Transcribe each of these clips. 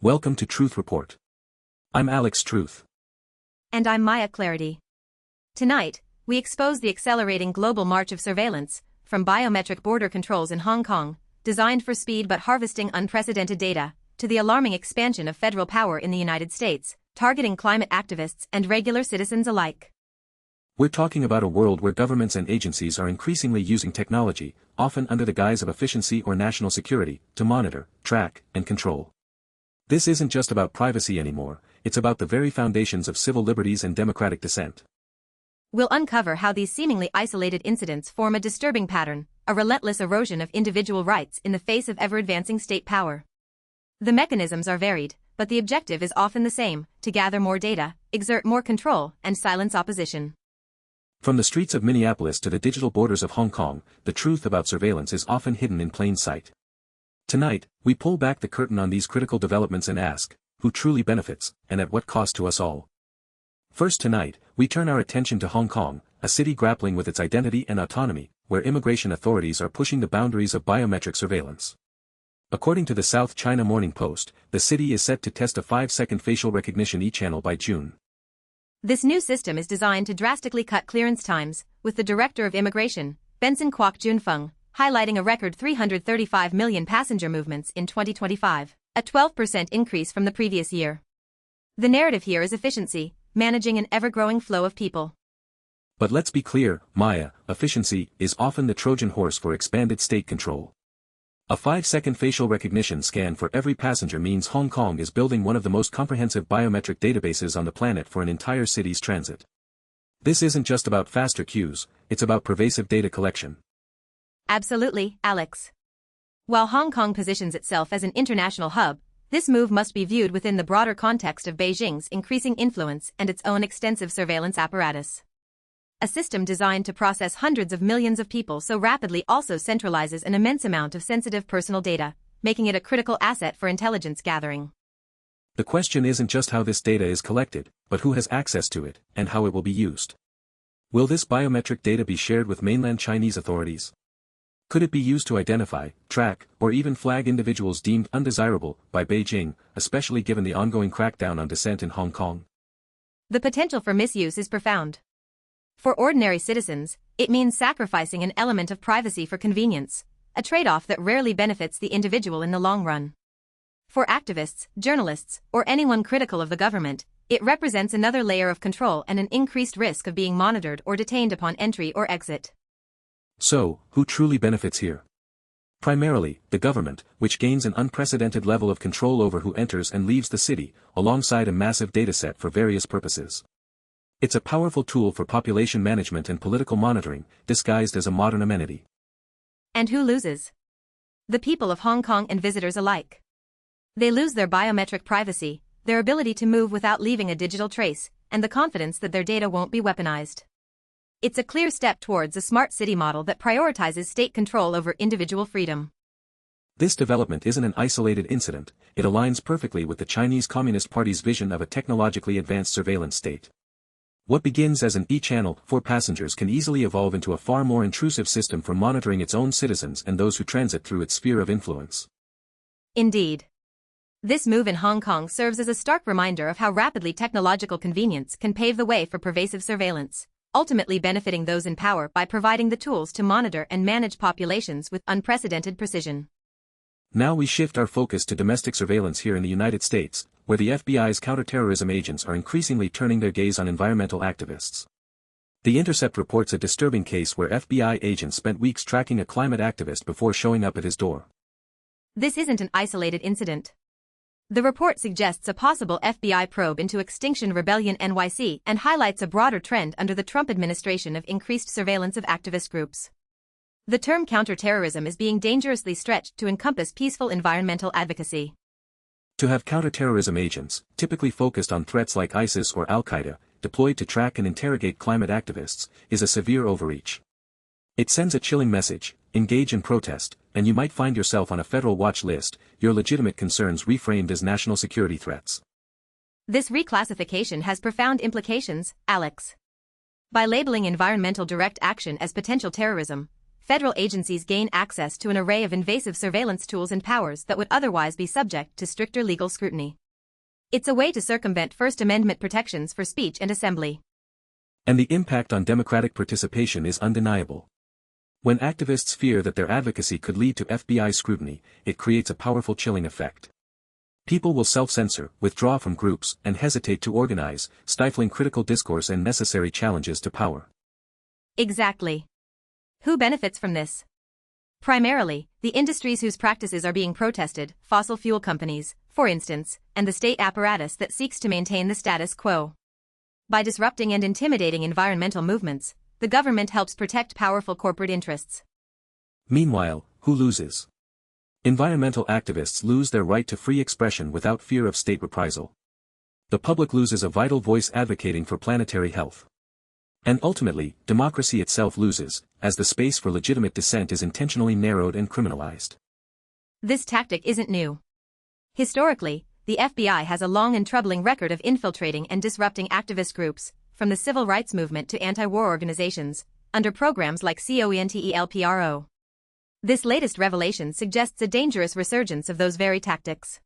Welcome to Truth Report. I'm Alex Truth. And I'm Maya Clarity. Tonight, we expose the accelerating global march of surveillance, from biometric border controls in Hong Kong, designed for speed but harvesting unprecedented data, to the alarming expansion of federal power in the United States, targeting climate activists and regular citizens alike. We're talking about a world where governments and agencies are increasingly using technology, often under the guise of efficiency or national security, to monitor, track, and control. This isn't just about privacy anymore, it's about the very foundations of civil liberties and democratic dissent. We'll uncover how these seemingly isolated incidents form a disturbing pattern, a relentless erosion of individual rights in the face of ever-advancing state power. The mechanisms are varied, but the objective is often the same: to gather more data, exert more control, and silence opposition. From the streets of Minneapolis to the digital borders of Hong Kong, the truth about surveillance is often hidden in plain sight. Tonight, we pull back the curtain on these critical developments and ask, who truly benefits, and at what cost to us all? First tonight, we turn our attention to Hong Kong, a city grappling with its identity and autonomy, where immigration authorities are pushing the boundaries of biometric surveillance. According to the South China Morning Post, the city is set to test a 5-second facial recognition e-channel by June. This new system is designed to drastically cut clearance times, with the Director of Immigration, Benson Kwok Junfeng, highlighting a record 335 million passenger movements in 2025, a 12% increase from the previous year. The narrative here is efficiency, managing an ever-growing flow of people. But let's be clear, Maya, efficiency is often the Trojan horse for expanded state control. A 5-second facial recognition scan for every passenger means Hong Kong is building one of the most comprehensive biometric databases on the planet for an entire city's transit. This isn't just about faster queues, it's about pervasive data collection. Absolutely, Alex. While Hong Kong positions itself as an international hub, this move must be viewed within the broader context of Beijing's increasing influence and its own extensive surveillance apparatus. A system designed to process hundreds of millions of people so rapidly also centralizes an immense amount of sensitive personal data, making it a critical asset for intelligence gathering. The question isn't just how this data is collected, but who has access to it, and how it will be used. Will this biometric data be shared with mainland Chinese authorities? Could it be used to identify, track, or even flag individuals deemed undesirable by Beijing, especially given the ongoing crackdown on dissent in Hong Kong? The potential for misuse is profound. For ordinary citizens, it means sacrificing an element of privacy for convenience, a trade-off that rarely benefits the individual in the long run. For activists, journalists, or anyone critical of the government, it represents another layer of control and an increased risk of being monitored or detained upon entry or exit. So, who truly benefits here? Primarily, the government, which gains an unprecedented level of control over who enters and leaves the city, alongside a massive dataset for various purposes. It's a powerful tool for population management and political monitoring, disguised as a modern amenity. And who loses? The people of Hong Kong and visitors alike. They lose their biometric privacy, their ability to move without leaving a digital trace, and the confidence that their data won't be weaponized. It's a clear step towards a smart city model that prioritizes state control over individual freedom. This development isn't an isolated incident, it aligns perfectly with the Chinese Communist Party's vision of a technologically advanced surveillance state. What begins as an e-channel for passengers can easily evolve into a far more intrusive system for monitoring its own citizens and those who transit through its sphere of influence. Indeed. This move in Hong Kong serves as a stark reminder of how rapidly technological convenience can pave the way for pervasive surveillance, ultimately benefiting those in power by providing the tools to monitor and manage populations with unprecedented precision. Now we shift our focus to domestic surveillance here in the United States, where the FBI's counterterrorism agents are increasingly turning their gaze on environmental activists. The Intercept reports a disturbing case where FBI agents spent weeks tracking a climate activist before showing up at his door. This isn't an isolated incident. The report suggests a possible FBI probe into Extinction Rebellion NYC and highlights a broader trend under the Trump administration of increased surveillance of activist groups. The term counterterrorism is being dangerously stretched to encompass peaceful environmental advocacy. To have counterterrorism agents, typically focused on threats like ISIS or Al-Qaeda, deployed to track and interrogate climate activists, is a severe overreach. It sends a chilling message: engage in protest, and you might find yourself on a federal watch list, your legitimate concerns reframed as national security threats. This reclassification has profound implications, Alex. By labeling environmental direct action as potential terrorism, federal agencies gain access to an array of invasive surveillance tools and powers that would otherwise be subject to stricter legal scrutiny. It's a way to circumvent First Amendment protections for speech and assembly. And the impact on democratic participation is undeniable. When activists fear that their advocacy could lead to FBI scrutiny, it creates a powerful chilling effect. People will self-censor, withdraw from groups, and hesitate to organize, stifling critical discourse and necessary challenges to power. Exactly. Who benefits from this? Primarily, the industries whose practices are being protested, fossil fuel companies, for instance, and the state apparatus that seeks to maintain the status quo. By disrupting and intimidating environmental movements, the government helps protect powerful corporate interests. Meanwhile, who loses? Environmental activists lose their right to free expression without fear of state reprisal. The public loses a vital voice advocating for planetary health. And ultimately, democracy itself loses, as the space for legitimate dissent is intentionally narrowed and criminalized. This tactic isn't new. Historically, the FBI has a long and troubling record of infiltrating and disrupting activist groups, from the civil rights movement to anti-war organizations, under programs like COINTELPRO. This latest revelation suggests a dangerous resurgence of those very tactics.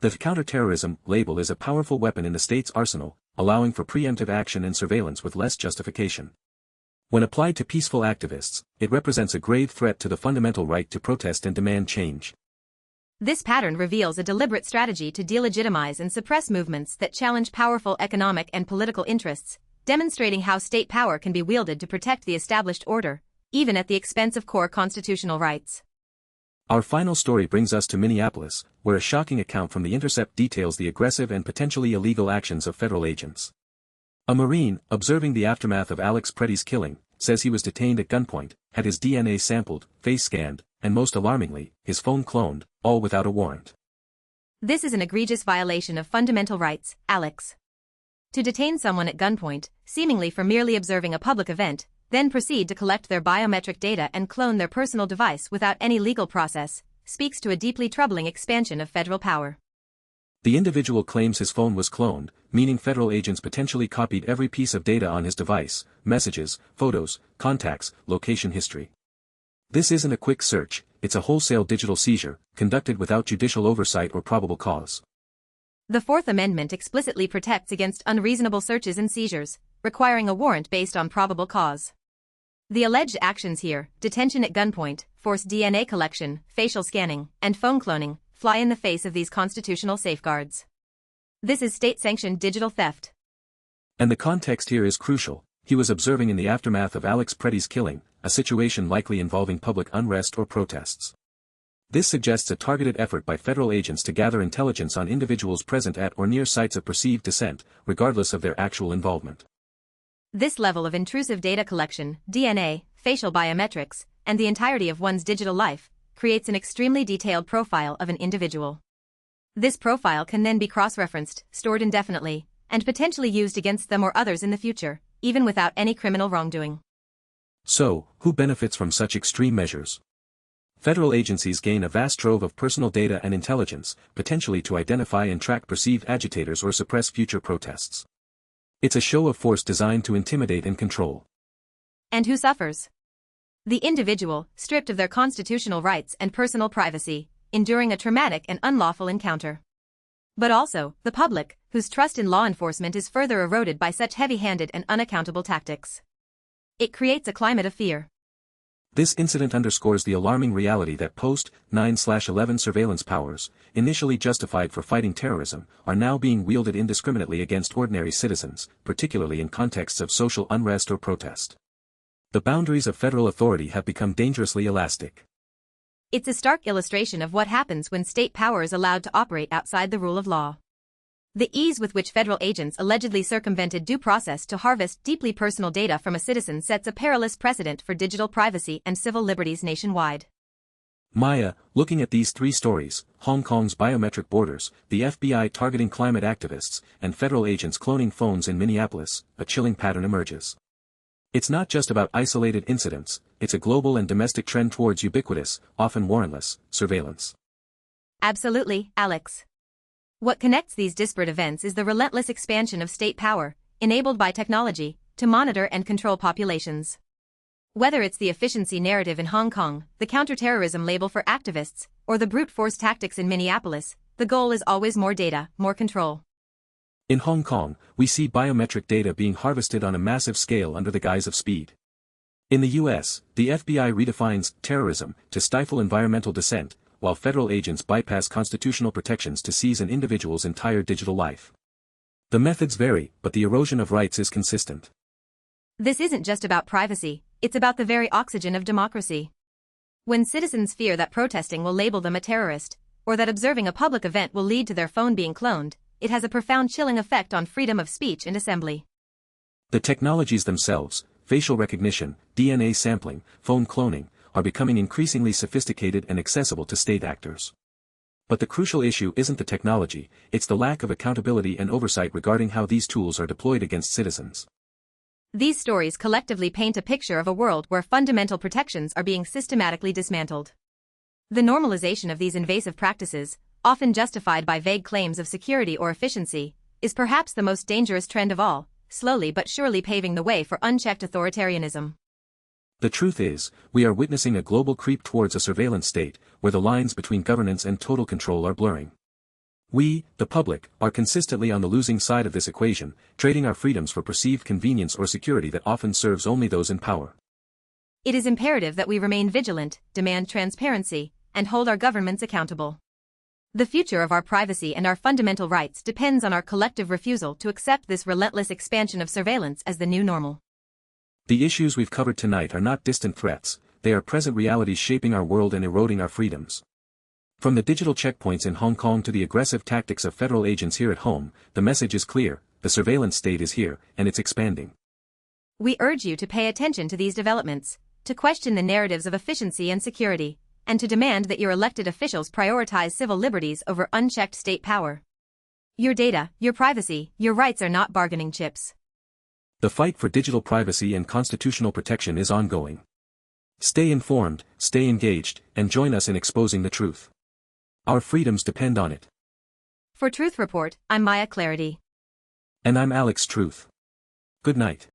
The counterterrorism label is a powerful weapon in the state's arsenal, allowing for preemptive action and surveillance with less justification. When applied to peaceful activists, it represents a grave threat to the fundamental right to protest and demand change. This pattern reveals a deliberate strategy to delegitimize and suppress movements that challenge powerful economic and political interests, demonstrating how state power can be wielded to protect the established order, even at the expense of core constitutional rights. Our final story brings us to Minneapolis, where a shocking account from the Intercept details the aggressive and potentially illegal actions of federal agents. A Marine, observing the aftermath of Alex Pretty's killing, says he was detained at gunpoint, had his DNA sampled, face scanned, and most alarmingly, his phone cloned, all without a warrant. This is an egregious violation of fundamental rights, Alex. To detain someone at gunpoint, seemingly for merely observing a public event, then proceed to collect their biometric data and clone their personal device without any legal process, speaks to a deeply troubling expansion of federal power. The individual claims his phone was cloned, meaning federal agents potentially copied every piece of data on his device, messages, photos, contacts, location history. This isn't a quick search, it's a wholesale digital seizure, conducted without judicial oversight or probable cause. The Fourth Amendment explicitly protects against unreasonable searches and seizures, requiring a warrant based on probable cause. The alleged actions here, detention at gunpoint, forced DNA collection, facial scanning, and phone cloning, fly in the face of these constitutional safeguards. This is state-sanctioned digital theft. And the context here is crucial. He was observing in the aftermath of Alex Pretty's killing, a situation likely involving public unrest or protests. This suggests a targeted effort by federal agents to gather intelligence on individuals present at or near sites of perceived dissent, regardless of their actual involvement. This level of intrusive data collection, DNA, facial biometrics, and the entirety of one's digital life, creates an extremely detailed profile of an individual. This profile can then be cross-referenced, stored indefinitely, and potentially used against them or others in the future, even without any criminal wrongdoing. So, who benefits from such extreme measures? Federal agencies gain a vast trove of personal data and intelligence, potentially to identify and track perceived agitators or suppress future protests. It's a show of force designed to intimidate and control. And who suffers? The individual, stripped of their constitutional rights and personal privacy, enduring a traumatic and unlawful encounter. But also, the public, whose trust in law enforcement is further eroded by such heavy-handed and unaccountable tactics. It creates a climate of fear. This incident underscores the alarming reality that post-9/11 surveillance powers, initially justified for fighting terrorism, are now being wielded indiscriminately against ordinary citizens, particularly in contexts of social unrest or protest. The boundaries of federal authority have become dangerously elastic. It's a stark illustration of what happens when state power is allowed to operate outside the rule of law. The ease with which federal agents allegedly circumvented due process to harvest deeply personal data from a citizen sets a perilous precedent for digital privacy and civil liberties nationwide. Maya, looking at these three stories, Hong Kong's biometric borders, the FBI targeting climate activists, and federal agents cloning phones in Minneapolis, a chilling pattern emerges. It's not just about isolated incidents, it's a global and domestic trend towards ubiquitous, often warrantless, surveillance. Absolutely, Alex. What connects these disparate events is the relentless expansion of state power, enabled by technology, to monitor and control populations. Whether it's the efficiency narrative in Hong Kong, the counterterrorism label for activists, or the brute force tactics in Minneapolis, the goal is always more data, more control. In Hong Kong, we see biometric data being harvested on a massive scale under the guise of speed. In the US, the FBI redefines terrorism to stifle environmental dissent, while federal agents bypass constitutional protections to seize an individual's entire digital life. The methods vary, but the erosion of rights is consistent. This isn't just about privacy, it's about the very oxygen of democracy. When citizens fear that protesting will label them a terrorist, or that observing a public event will lead to their phone being cloned, it has a profound chilling effect on freedom of speech and assembly. The technologies themselves, facial recognition, DNA sampling, phone cloning, are becoming increasingly sophisticated and accessible to state actors. But the crucial issue isn't the technology, it's the lack of accountability and oversight regarding how these tools are deployed against citizens. These stories collectively paint a picture of a world where fundamental protections are being systematically dismantled. The normalization of these invasive practices, often justified by vague claims of security or efficiency, is perhaps the most dangerous trend of all, slowly but surely paving the way for unchecked authoritarianism. The truth is, we are witnessing a global creep towards a surveillance state, where the lines between governance and total control are blurring. We, the public, are consistently on the losing side of this equation, trading our freedoms for perceived convenience or security that often serves only those in power. It is imperative that we remain vigilant, demand transparency, and hold our governments accountable. The future of our privacy and our fundamental rights depends on our collective refusal to accept this relentless expansion of surveillance as the new normal. The issues we've covered tonight are not distant threats, they are present realities shaping our world and eroding our freedoms. From the digital checkpoints in Hong Kong to the aggressive tactics of federal agents here at home, the message is clear: the surveillance state is here, and it's expanding. We urge you to pay attention to these developments, to question the narratives of efficiency and security, and to demand that your elected officials prioritize civil liberties over unchecked state power. Your data, your privacy, your rights are not bargaining chips. The fight for digital privacy and constitutional protection is ongoing. Stay informed, stay engaged, and join us in exposing the truth. Our freedoms depend on it. For Truth Report, I'm Maya Clarity. And I'm Alex Truth. Good night.